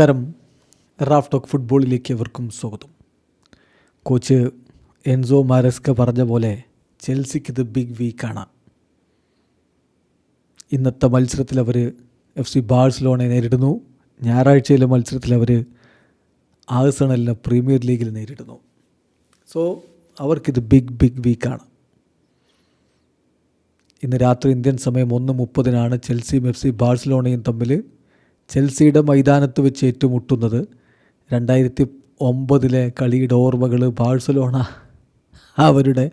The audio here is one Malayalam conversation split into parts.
നമസ്കാരം. റാഫ് ടോക്ക് ഫുട്ബോളിലേക്ക് അവർക്കും സ്വാഗതം. കോച്ച് എൻസോ മാരസ്ക പറഞ്ഞ പോലെ ചെൽസിക്ക് ഇത് ബിഗ് വീക്കാണ്. ഇന്നത്തെ മത്സരത്തിൽ അവർ FC ബാഴ്സലോണയെ നേരിടുന്നു. ഞായറാഴ്ചയിലെ മത്സരത്തിൽ അവർ ആഴ്സണലിനെ പ്രീമിയർ ലീഗിൽ നേരിടുന്നു. സോ അവർക്കിത് ബിഗ് വീക്കാണ്. ഇന്ന് രാത്രി ഇന്ത്യൻ സമയം 1:30 ചെൽസിയും FC ബാഴ്സലോണയും തമ്മിൽ ചെൽസിയുടെ മൈതാനത്ത് വെച്ച് ഏറ്റുമുട്ടുന്നത്. 2009 കളിയുടെ ഓർമ്മകൾ ബാഴ്സലോണ അവരുടെ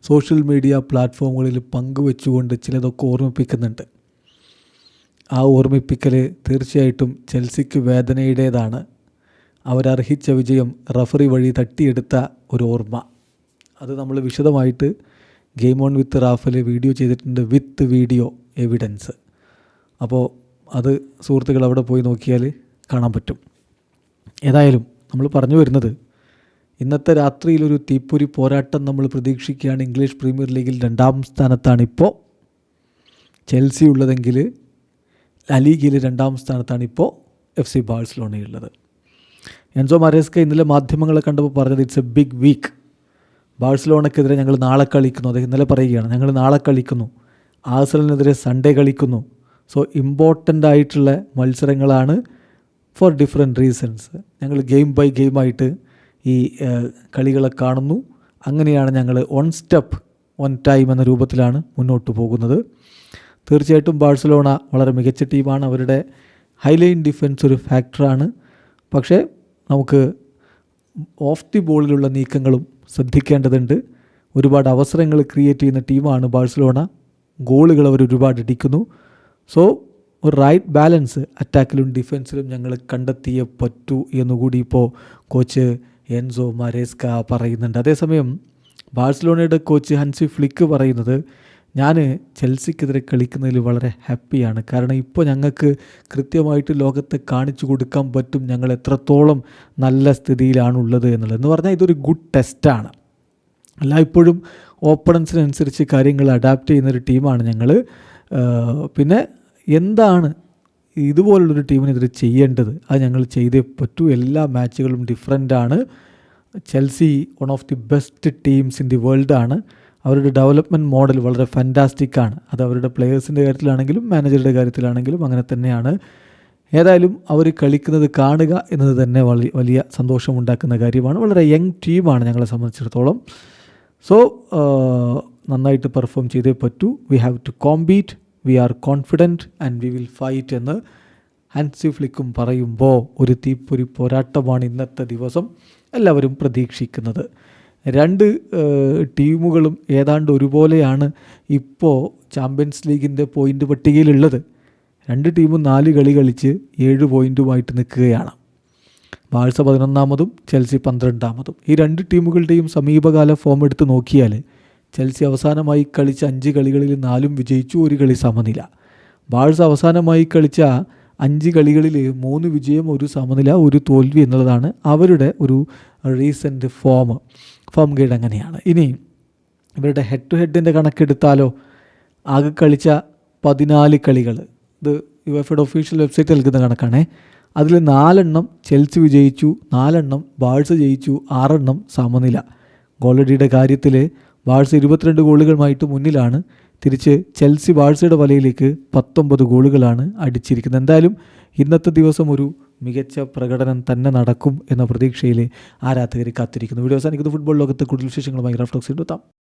സോഷ്യൽ മീഡിയ പ്ലാറ്റ്ഫോമുകളിൽ പങ്കുവെച്ചുകൊണ്ട് ചിലതൊക്കെ ഓർമ്മിപ്പിക്കുന്നുണ്ട്. ആ ഓർമ്മിപ്പിക്കൽ തീർച്ചയായിട്ടും ചെൽസിക്ക് വേദനയുടേതാണ്. അവരർഹിച്ച വിജയം റഫറി വഴി തട്ടിയെടുത്ത ഒരു ഓർമ്മ. അത് നമ്മൾ വിശദമായിട്ട് game on with Raphael video ചെയ്തിട്ടുണ്ട്, വിത്ത് വീഡിയോ എവിഡൻസ്. അപ്പോൾ അത് സുഹൃത്തുക്കൾ അവിടെ പോയി നോക്കിയാൽ കാണാൻ പറ്റും. ഏതായാലും നമ്മൾ പറഞ്ഞു വരുന്നത്, ഇന്നത്തെ രാത്രിയിലൊരു തീപ്പൊരി പോരാട്ടം നമ്മൾ പ്രതീക്ഷിക്കുകയാണ്. ഇംഗ്ലീഷ് പ്രീമിയർ ലീഗിൽ 2ാം സ്ഥാനത്താണ് ഇപ്പോൾ ചെൽസി ഉള്ളതെങ്കിൽ ലീഗിൽ 2ാം സ്ഥാനത്താണ് ഇപ്പോൾ FC ബാഴ്സലോണയുള്ളത്. എൻസോ മാരേസ്ക ഇന്നലെ മാധ്യമങ്ങളെ കണ്ടപ്പോൾ പറഞ്ഞത് ഇറ്റ്സ് എ ബിഗ് വീക്ക്. ബാഴ്സലോണയ്ക്കെതിരെ ഞങ്ങൾ നാളെ കളിക്കുന്നു. അദ്ദേഹം ഇന്നലെ പറയുകയാണ്, ഞങ്ങൾ നാളെ കളിക്കുന്നു, ആഴ്സണലിനെതിരെ സൺഡേ കളിക്കുന്നു. സോ ഇമ്പോർട്ടൻ്റ് ആയിട്ടുള്ള മത്സരങ്ങളാണ് ഫോർ ഡിഫറെൻറ്റ് റീസൺസ്. ഞങ്ങൾ ഗെയിം ബൈ ഗെയിമായിട്ട് ഈ കളികളെ കാണുന്നു. അങ്ങനെയാണ് ഞങ്ങൾ വൺ സ്റ്റെപ്പ് വൺ ടൈം എന്ന രൂപത്തിലാണ് മുന്നോട്ട് പോകുന്നത്. തീർച്ചയായിട്ടും ബാഴ്സലോണ വളരെ മികച്ച ടീമാണ്. അവരുടെ ഹൈലൈൻ ഡിഫൻസ് ഒരു ഫാക്ടറാണ്. പക്ഷേ നമുക്ക് ഓഫ് ദി ബോളിലുള്ള നീക്കങ്ങളും ശ്രദ്ധിക്കേണ്ടതുണ്ട്. ഒരുപാട് അവസരങ്ങൾ ക്രിയേറ്റ് ചെയ്യുന്ന ടീമാണ് ബാഴ്സലോണ. ഗോളുകൾ അവർ ഒരുപാട് അടിക്കുന്നു. സോ ഒരു റൈറ്റ് ബാലൻസ് അറ്റാക്കിലും ഡിഫൻസിലും ഞങ്ങൾ കണ്ടെത്തിയേ പറ്റൂ എന്നുകൂടി ഇപ്പോൾ കോച്ച് എൻസോ മാരേസ്ക പറയുന്നുണ്ട്. അതേസമയം ബാഴ്സലോണയുടെ കോച്ച് ഹൻസി ഫ്ലിക്ക് പറയുന്നത്, ഞാൻ ചെൽസിക്കെതിരെ കളിക്കുന്നതിൽ വളരെ ഹാപ്പിയാണ്. കാരണം ഇപ്പോൾ ഞങ്ങൾക്ക് കൃത്യമായിട്ട് ലോകത്തെ കാണിച്ചു കൊടുക്കാൻ പറ്റും ഞങ്ങൾ എത്രത്തോളം നല്ല സ്ഥിതിയിലാണുള്ളത് എന്നുള്ളത്. എന്ന് പറഞ്ഞാൽ ഇതൊരു ഗുഡ് ടെസ്റ്റാണ്. എല്ലായ്പ്പോഴും ഓപ്പണൻസിനനുസരിച്ച് കാര്യങ്ങൾ അഡാപ്റ്റ് ചെയ്യുന്നൊരു ടീമാണ് ഞങ്ങൾ. പിന്നെ എന്താണ് ഇതുപോലുള്ളൊരു ടീമിനെതിരെ ചെയ്യേണ്ടത്, അത് ഞങ്ങൾ ചെയ്തേ പറ്റൂ. എല്ലാ മാച്ചുകളും ഡിഫറൻ്റാണ്. Chelsea one of the best teams in the വേൾഡാണ്. അവരുടെ ഡെവലപ്മെൻറ്റ് മോഡൽ വളരെ ഫാൻറ്റാസ്റ്റിക്കാണ്. അത് അവരുടെ പ്ലെയേഴ്സിൻ്റെ കാര്യത്തിലാണെങ്കിലും മാനേജറുടെ കാര്യത്തിലാണെങ്കിലും അങ്ങനെ തന്നെയാണ്. ഏതായാലും അവർ കളിക്കുന്നത് കാണുക എന്നത് തന്നെ വലിയ സന്തോഷമുണ്ടാക്കുന്ന കാര്യമാണ്. വളരെ യങ് ടീമാണ് ഞങ്ങളെ സംബന്ധിച്ചിടത്തോളം. സോ നന്നായിട്ട് പെർഫോം ചെയ്തേ പറ്റൂ. We have to compete, we are confident and we will fight എന്ന് ഹൻസി ഫ്ലിക്കും പറയുമ്പോൾ ഒരു തീപ്പൊരി പോരാട്ടമാണ് ഇന്നത്തെ ദിവസം എല്ലാവരും പ്രതീക്ഷിക്കുന്നത്. രണ്ട് ടീമുകളും ഏതാണ്ട് ഒരുപോലെയാണ് ഇപ്പോൾ ചാമ്പ്യൻസ് ലീഗിൻ്റെ പോയിൻ്റ് പട്ടികയിലുള്ളത്. രണ്ട് ടീമും 4 കളി കളിച്ച് 7 പോയിൻറ്റുമായിട്ട് നിൽക്കുകയാണ്. ബാഴ്സ 11ാമതും ചെൽസി 12ാമതും. ഈ രണ്ട് ടീമുകളുടെയും സമീപകാല ഫോം എടുത്ത് നോക്കിയാൽ ചെൽസി അവസാനമായി കളിച്ച 5 കളികളിൽ 4 വിജയിച്ചു, 1 കളി സമനില. ബാഴ്സ അവസാനമായി കളിച്ച 5 കളികളിൽ 3 വിജയം, 1 സമനില, 1 തോൽവി എന്നുള്ളതാണ് അവരുടെ ഒരു റീസെൻറ്റ് ഫോം ഗൈഡ് അങ്ങനെയാണ്. ഇനി ഇവരുടെ ഹെഡ് ടു ഹെഡിൻ്റെ കണക്കെടുത്താലോ, ആകെ കളിച്ച 14 കളികൾ, ഇത് യുഎഫയുടെ ഒഫീഷ്യൽ വെബ്സൈറ്റ് നൽകുന്ന കണക്കാണേ. അതിൽ 4 ചെൽസി വിജയിച്ചു, 4 ബാഴ്സ ജയിച്ചു, 6 സമനില. ഗോളടിയുടെ കാര്യത്തിൽ ബാഴ്സ 22 ഗോളുകളുമായിട്ട് മുന്നിലാണ്. തിരിച്ച് ചെൽസി ബാഴ്സയുടെ വലയിലേക്ക് 19 ഗോളുകളാണ് അടിച്ചിരിക്കുന്നത്. എന്തായാലും ഇന്നത്തെ ദിവസം ഒരു മികച്ച പ്രകടനം തന്നെ നടക്കും എന്ന പ്രതീക്ഷയിൽ ആരാധകർ കാത്തിരിക്കുന്നു. വീഡിയോ അവസാനിക്കുന്ന ഫുട്ബോൾ ലോകത്തെ കൂടുതൽ വിശേഷങ്ങളുമായി റാഫ് ടോക്സിൽ എത്താം.